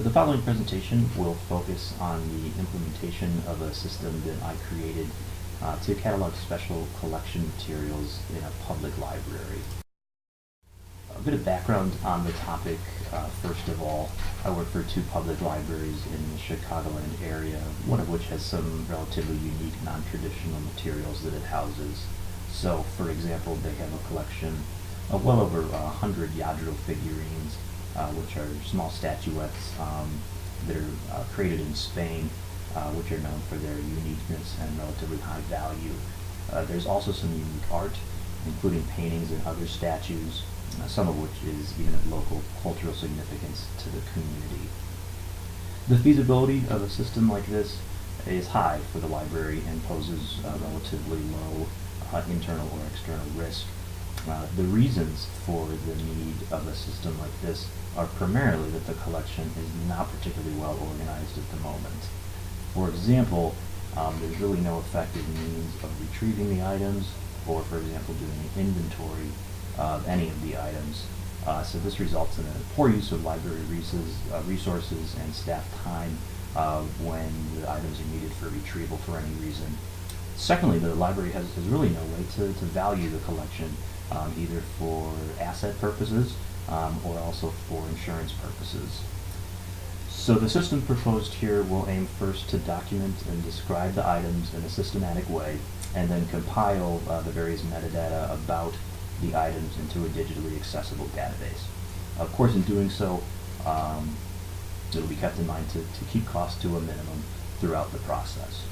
The following presentation will focus on the implementation of a system that I created to catalog special collection materials in a public library. A bit of background on the topic. First of all, I work for two public libraries in the Chicagoland area, one of which has some relatively unique non-traditional materials that it houses. So, for example, they have a collection of well over 100 Lladró figurines, which are small statuettes that are created in Spain, which are known for their uniqueness and relatively high value. There's also some unique art, including paintings and other statues, some of which is even of local cultural significance to the community. The feasibility of a system like this is high for the library and poses a relatively low internal or external risk. The reasons for the need of a system like this are primarily that the collection is not particularly well organized at the moment. For example, there's really no effective means of retrieving the items or, for example, doing an inventory of any of the items. So this results in a poor use of library resources and staff time when the items are needed for retrieval for any reason. Secondly, the library has really no way to value the collection, either for asset purposes or also for insurance purposes. So the system proposed here will aim first to document and describe the items in a systematic way, and then compile the various metadata about the items into a digitally accessible database. Of course, in doing so, it'll be kept in mind to keep costs to a minimum throughout the process.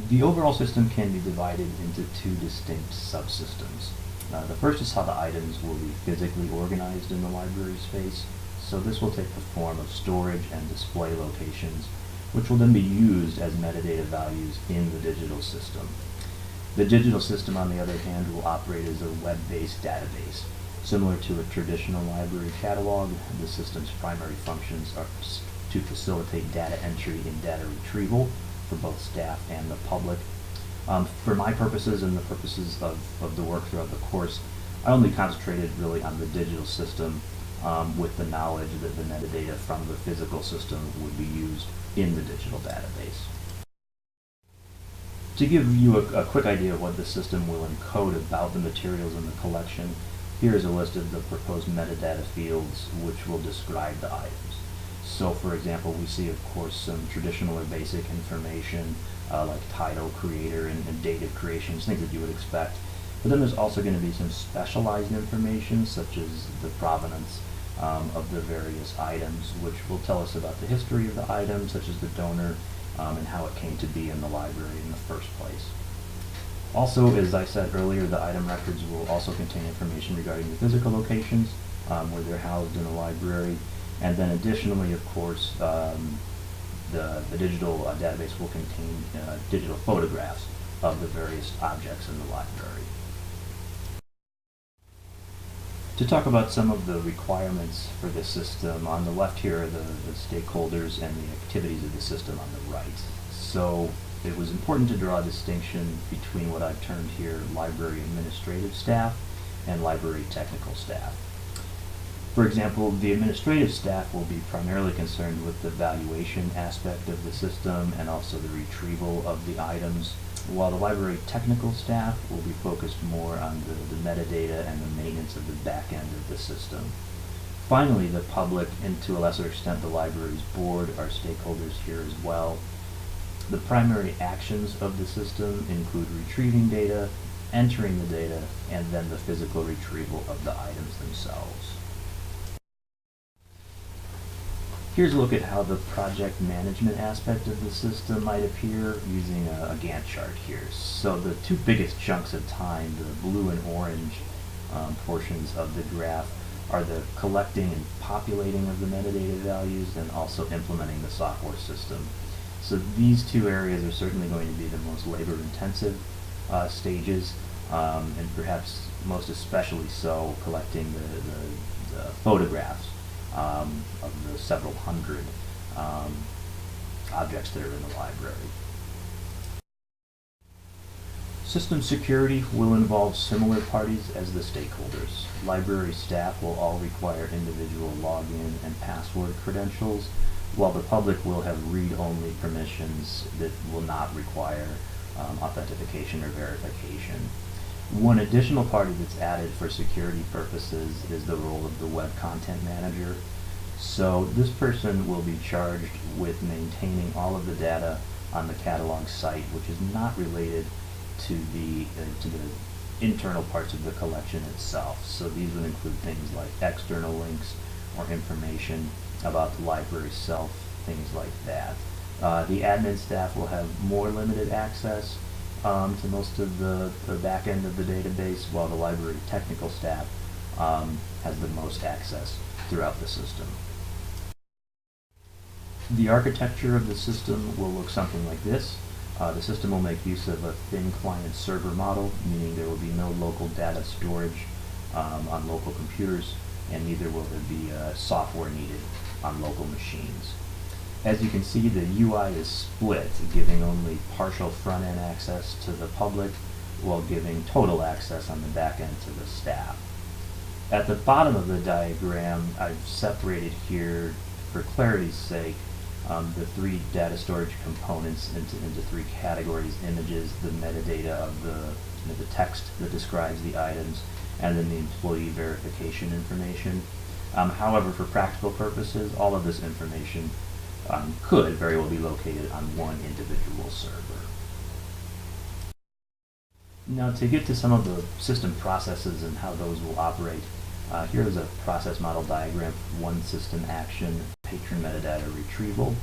The overall system can be divided into two distinct subsystems. The first is how the items will be physically organized in the library space. So this will take the form of storage and display locations, which will then be used as metadata values in the digital system. The digital system, on the other hand, will operate as a web-based database. Similar to a traditional library catalog, the system's primary functions are to facilitate data entry and data retrieval for both staff and the public. For my purposes and the purposes of the work throughout the course, I only concentrated really on the digital system with the knowledge that the metadata from the physical system would be used in the digital database. To give you a quick idea of what the system will encode about the materials in the collection, here is a list of the proposed metadata fields which will describe the items. So, for example, we see, of course, some traditional or basic information like title, creator, and date of creation, things that you would expect. But then there's also going to be some specialized information, such as the provenance of the various items, which will tell us about the history of the item, such as the donor, and how it came to be in the library in the first place. Also, as I said earlier, the item records will also contain information regarding the physical locations where they're housed in the library. And then additionally, of course, the digital database will contain digital photographs of the various objects in the library. To talk about some of the requirements for this system, on the left here are the stakeholders and the activities of the system on the right. So it was important to draw a distinction between what I've termed here library administrative staff and library technical staff. For example, the administrative staff will be primarily concerned with the valuation aspect of the system and also the retrieval of the items, while the library technical staff will be focused more on the metadata and the maintenance of the back end of the system. Finally, the public, and to a lesser extent the library's board, are stakeholders here as well. The primary actions of the system include retrieving data, entering the data, and then the physical retrieval of the items themselves. Here's a look at how the project management aspect of the system might appear using a Gantt chart here. So the two biggest chunks of time, the blue and orange portions of the graph, are the collecting and populating of the metadata values and also implementing the software system. So these two areas are certainly going to be the most labor-intensive stages, and perhaps most especially so collecting the photographs of the several hundred objects that are in the library. System security will involve similar parties as the stakeholders. Library staff will all require individual login and password credentials, while the public will have read-only permissions that will not require authentication or verification. One additional party that's added for security purposes is the role of the web content manager. So this person will be charged with maintaining all of the data on the catalog site, which is not related to the internal parts of the collection itself. So these would include things like external links or information about the library itself, things like that. The admin staff will have more limited access to most of the back end of the database, while the library technical staff has the most access throughout the system. The architecture of the system will look something like this. The system will make use of a thin client server model, meaning there will be no local data storage on local computers, and neither will there be software needed on local machines. As you can see, the UI is split, giving only partial front-end access to the public while giving total access on the back end to the staff. At the bottom of the diagram, I've separated here, for clarity's sake, the three data storage components into three categories: images, the metadata of the text that describes the items, and then the employee verification information. However, for practical purposes, all of this information could very well be located on one individual server. Now, to get to some of the system processes and how those will operate, here is a process model diagram for one system action, patron metadata retrieval.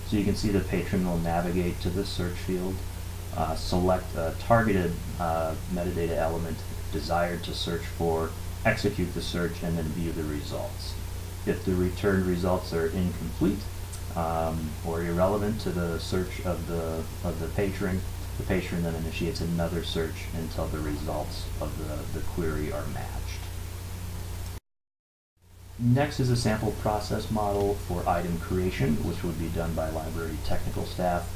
So you can see the patron will navigate to the search field, select a targeted metadata element desired to search for, execute the search, and then view the results. If the returned results are incomplete or irrelevant to the search of the patron then initiates another search until the results of the query are matched. Next is a sample process model for item creation, which would be done by library technical staff.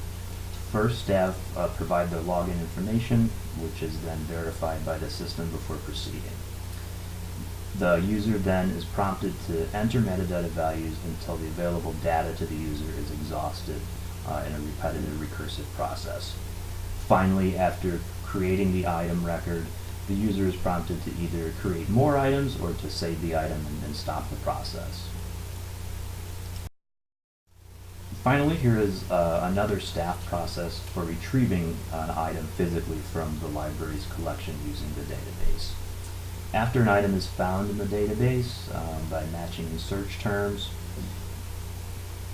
First, staff provide their login information, which is then verified by the system before proceeding. The user then is prompted to enter metadata values until the available data to the user is exhausted in a repetitive recursive process. Finally, after creating the item record, the user is prompted to either create more items or to save the item and then stop the process. Finally, here is another staff process for retrieving an item physically from the library's collection using the database. After an item is found in the database by matching in search terms,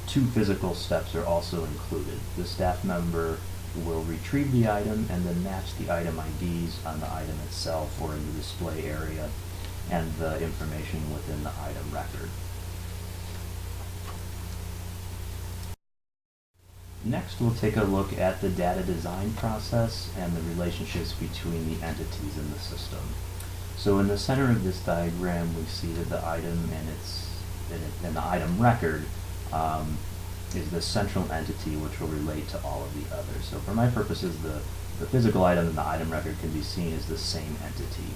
two physical steps are also included. The staff member will retrieve the item and then match the item IDs on the item itself or in the display area and the information within the item record. Next, we'll take a look at the data design process and the relationships between the entities in the system. So in the center of this diagram, we see that the item and the item record is the central entity which will relate to all of the others. So for my purposes, the physical item and the item record can be seen as the same entity.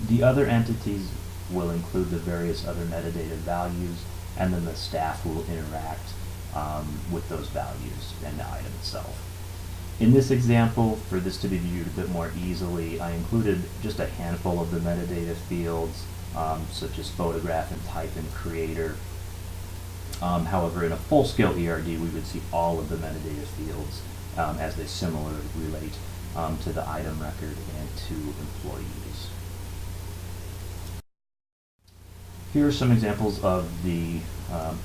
The other entities will include the various other metadata values, and then the staff will interact with those values and the item itself. In this example, for this to be viewed a bit more easily, I included just a handful of the metadata fields, such as photograph and type and creator. However, in a full-scale ERD, we would see all of the metadata fields as they similarly relate to the item record and to employees. Here are some examples of the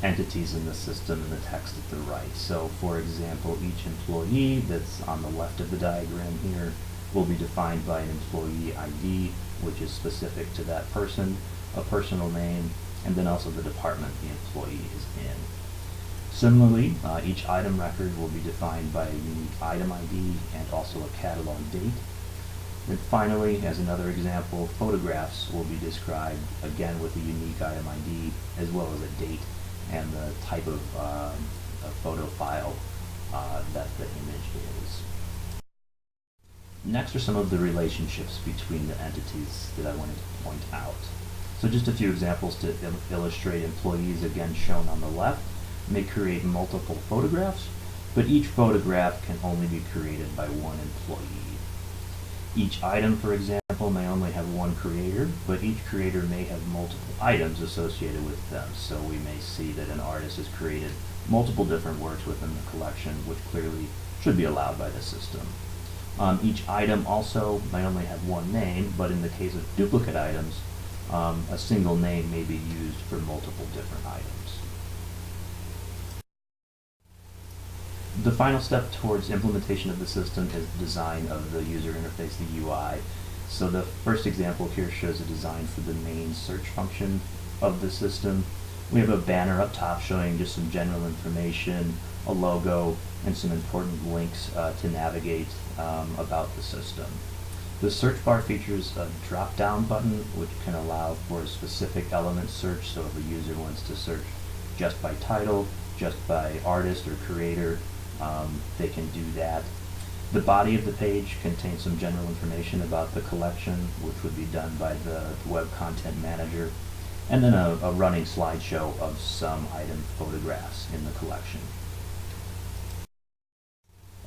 entities in the system in the text at the right. So, for example, each employee that's on the left of the diagram here will be defined by an employee ID, which is specific to that person, a personal name, and then also the department the employee is in. Similarly, each item record will be defined by a unique item ID and also a catalog date. Then finally, as another example, photographs will be described again with a unique item ID as well as a date and the type of a photo file that the image is. Next are some of the relationships between the entities that I wanted to point out. So just a few examples to illustrate. Employees, again shown on the left, may create multiple photographs, but each photograph can only be created by one employee. Each item, for example, may only have one creator, but each creator may have multiple items associated with them. So we may see that an artist has created multiple different works within the collection, which clearly should be allowed by the system. Each item also may only have one name, but in the case of duplicate items, a single name may be used for multiple different items. The final step towards implementation of the system is the design of the user interface, the UI. So the first example here shows a design for the main search function of the system. We have a banner up top showing just some general information, a logo, and some important links to navigate about the system. The search bar features a drop-down button which can allow for a specific element search. So if a user wants to search just by title, just by artist or creator, they can do that. The body of the page contains some general information about the collection, which would be done by the Web Content Manager, and then a running slideshow of some item photographs in the collection.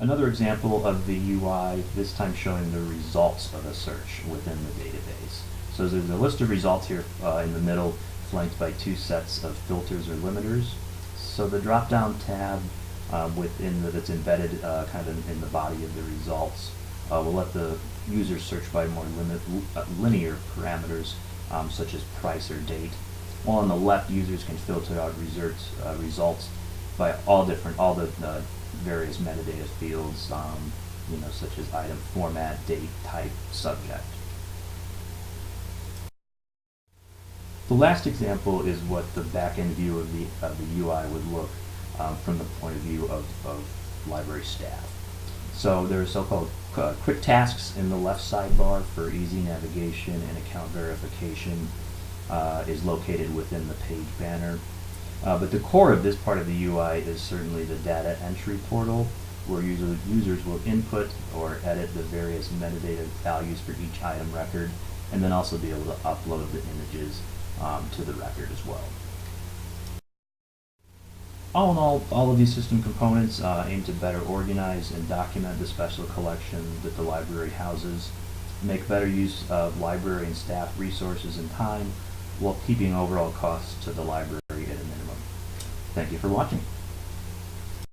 Another example of the UI, this time showing the results of a search within the database. So there's a list of results here in the middle, flanked by two sets of filters or limiters. So the drop-down tab that's embedded kind of in the body of the results will let the user search by more linear parameters such as price or date. While on the left, users can filter out results by all the various metadata fields, such as item format, date, type, subject. The last example is what the back-end view of the UI would look from the point of view of library staff. So there are so-called quick tasks in the left sidebar for easy navigation, and account verification is located within the page banner. But the core of this part of the UI is certainly the data entry portal, where users will input or edit the various metadata values for each item record, and then also be able to upload the images to the record as well. All in all of these system components aim to better organize and document the special collection that the library houses, make better use of library and staff resources and time, while keeping overall costs to the library at a minimum. Thank you for watching.